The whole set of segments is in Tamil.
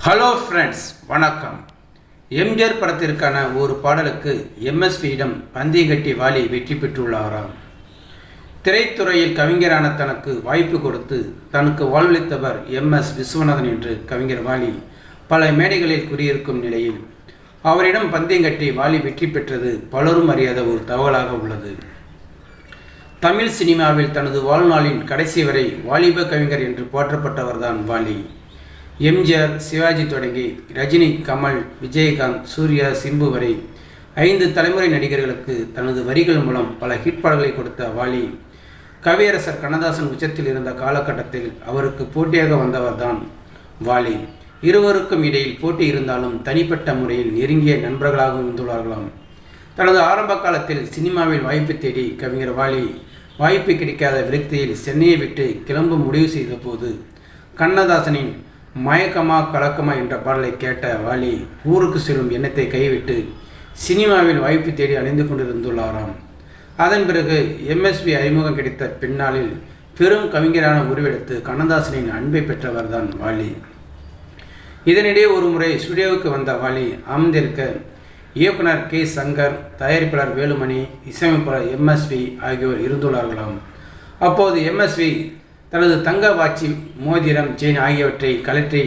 ஹலோ ஃப்ரெண்ட்ஸ், வணக்கம். எம்ஜிஆர் படத்திற்கான ஒரு பாடலுக்கு எம்எஸ்வியிடம் பந்தயம் கட்டி வாலி வெற்றி பெற்றுள்ளாராம். திரைத்துறையில் கவிஞரான தனக்கு வாய்ப்பு கொடுத்து தனக்கு வாழ்வளித்தவர் எம்எஸ் விஸ்வநாதன் என்று கவிஞர் வாலி பல மேடைகளில் கூறியிருக்கும் நிலையில் அவரிடம் பந்தயம் கட்டி வாலி வெற்றி பெற்றது பலரும் அறியாத ஒரு தகவலாக உள்ளது. தமிழ் சினிமாவில் தனது வாழ்நாளின் கடைசி வரை வாலிப கவிஞர் என்று போற்றப்பட்டவர்தான் வாலி. எம்ஜிஆர், சிவாஜி தொடங்கி ரஜினி, கமல், விஜயகாந்த், சூர்யா, சிம்பு வரை 5 தலைமுறை நடிகர்களுக்கு தனது வரிகள் மூலம் பல ஹிட் பாடல்களை கொடுத்த வாலி, கவியரசர் கண்ணதாசன் உச்சத்தில் இருந்த காலகட்டத்தில் அவருக்கு போட்டியாக வந்தவர்தான் வாலி. இருவருக்கும் இடையில் போட்டி இருந்தாலும் தனிப்பட்ட முறையில் நெருங்கிய நண்பர்களாக இருந்துள்ளார்களாம். தனது ஆரம்ப காலத்தில் சினிமாவில் வாய்ப்பு தேடி கவிஞர் வாலி வாய்ப்பு கிடைக்காத விரக்தியில் சென்னையை விட்டு கிளம்ப முடிவு செய்த போது கண்ணதாசனின் மயக்கமா கலக்கமா என்ற பாடலை கேட்ட வாலி ஊருக்கு செல்லும் எண்ணத்தை கைவிட்டு சினிமாவில் வாய்ப்பு தேடி அணிந்து கொண்டிருந்துள்ளாராம். அதன் பிறகு எம்எஸ்வி அறிமுகம் கிடைத்த பின்னாளில் பெரும் கவிஞரான உருவெடுத்து கண்ணதாசனின் அன்பை பெற்றவர்தான் வாலி. இதனிடையே ஒரு முறை ஸ்டுடியோவுக்கு வந்த வாலி அமர்ந்திருக்க இயக்குனர் கே. சங்கர், தயாரிப்பாளர் வேலுமணி, இசையமைப்பாளர் எம்எஸ்வி ஆகியோர் இருந்துள்ளார்களாம். அப்போது எம்எஸ்வி தனது தங்க வாட்சி, மோதிரம், செயின் ஆகியவற்றை கழற்றி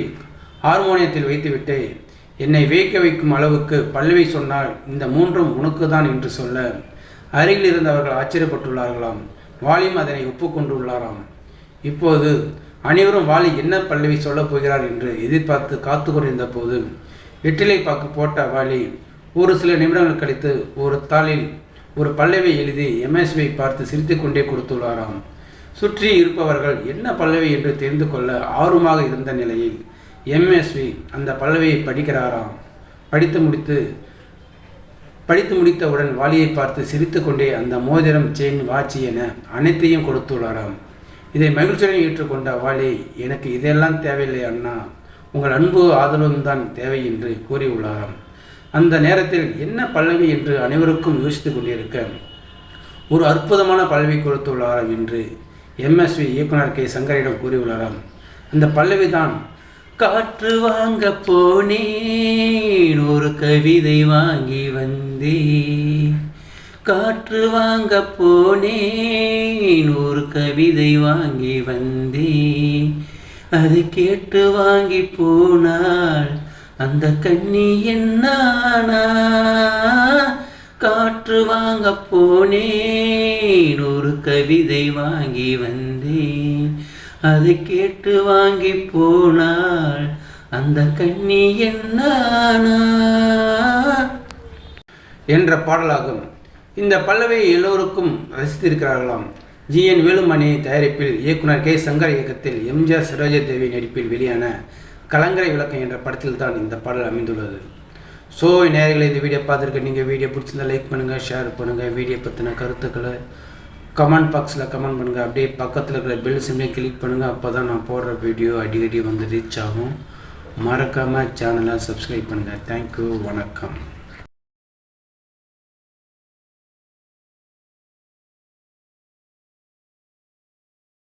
ஹார்மோனியத்தில் வைத்துவிட்டு என்னை வியக்க வைக்கும் அளவுக்கு பல்லவி சொன்னால் இந்த 3ம் உனக்கு தான் என்று சொல்ல அருகில் இருந்தவர்கள் ஆச்சரியப்பட்டுள்ளார்களாம். வாலியும் அதனை ஒப்புக்கொண்டுள்ளாராம். இப்போது அனைவரும் வாலி என்ன பல்லவி சொல்லப் போகிறார் என்று எதிர்பார்த்து காத்து கொண்டிருந்த போது வெற்றிலை பாக்கு போட்ட வாலி ஒரு சில நிமிடங்கள் கழித்து ஒரு தாளில் ஒரு பல்லவி எழுதி எம்எஸ்வியை பார்த்து சிரித்து கொண்டே கொடுத்துள்ளாராம். சுற்றி இருப்பவர்கள் என்ன பல்லவி என்று தெரிந்து கொள்ள ஆர்வமாக இருந்த நிலையில் எம்எஸ்வி அந்த பல்லவியை படிக்கிறாராம். படித்து முடித்தவுடன் வாலியை பார்த்து சிரித்து கொண்டே அந்த மோதிரம், செயின், வாட்சி என அனைத்தையும் கொடுத்துள்ளாராம். இதை மகிழ்ச்சியுடன் ஏற்றுக்கொண்ட வாலி, எனக்கு இதெல்லாம் தேவையில்லை அண்ணா, உங்கள் அன்பு ஆதரவும் தான் தேவை என்று கூறியுள்ளாராம். அந்த நேரத்தில் என்ன பல்லவி என்று அனைவருக்கும் யோசித்து கொண்டிருக்க ஒரு அற்புதமான பல்லவி கொடுத்துள்ளாராம் என்று எம்எஸ்வி இயக்குனர் கே. சங்கரிடம் கூறியுள்ளாராம். அந்த பல்லவி தான், காற்று வாங்க போனேன் ஒரு கவிதை வாங்கி வந்தேன், காற்று வாங்க போனேன் ஒரு கவிதை வாங்கி வந்தேன், அதை கேட்டு வாங்கி போனால் அந்த கண்ணி என்னானா, காற்று வாங்க போனேன் ஒரு கவிதை வாங்கி வந்தேன், அதை கேட்டு வாங்கி போனால் அந்த கண்ணி என்னானா என்ற பாடலாகும். இந்த பல்லவியை எல்லோருக்கும் ரசித்திருக்கிறார்களாம். ஜி.என். வேலுமணி தயாரிப்பில் இயக்குனர் கே. சங்கர் இயக்கத்தில் எம்ஜிஆர், சரோஜாதேவி நடிப்பில் வெளியான கலங்கரை விளக்கம் என்ற படத்தில் தான் இந்த பாடல் அமைந்துள்ளது. ஸோ நேரங்களை இந்த வீடியோ பார்த்துருக்க நீங்கள் வீடியோ பிடிச்சிருந்தால் லைக் பண்ணுங்கள், ஷேர் பண்ணுங்கள். வீடியோ பற்றின கருத்துக்களை கமெண்ட் பாக்ஸில் கமெண்ட் பண்ணுங்கள். அப்படியே பக்கத்தில் இருக்கிற பெல் சிம்லையும் கிளிக் பண்ணுங்கள். அப்போ தான் நான் போடுற வீடியோ அடிக்கடி வந்து ரீச் ஆகும். மறக்காமல் சேனலை சப்ஸ்கிரைப் பண்ணுங்கள். தேங்க்யூ, வணக்கம்.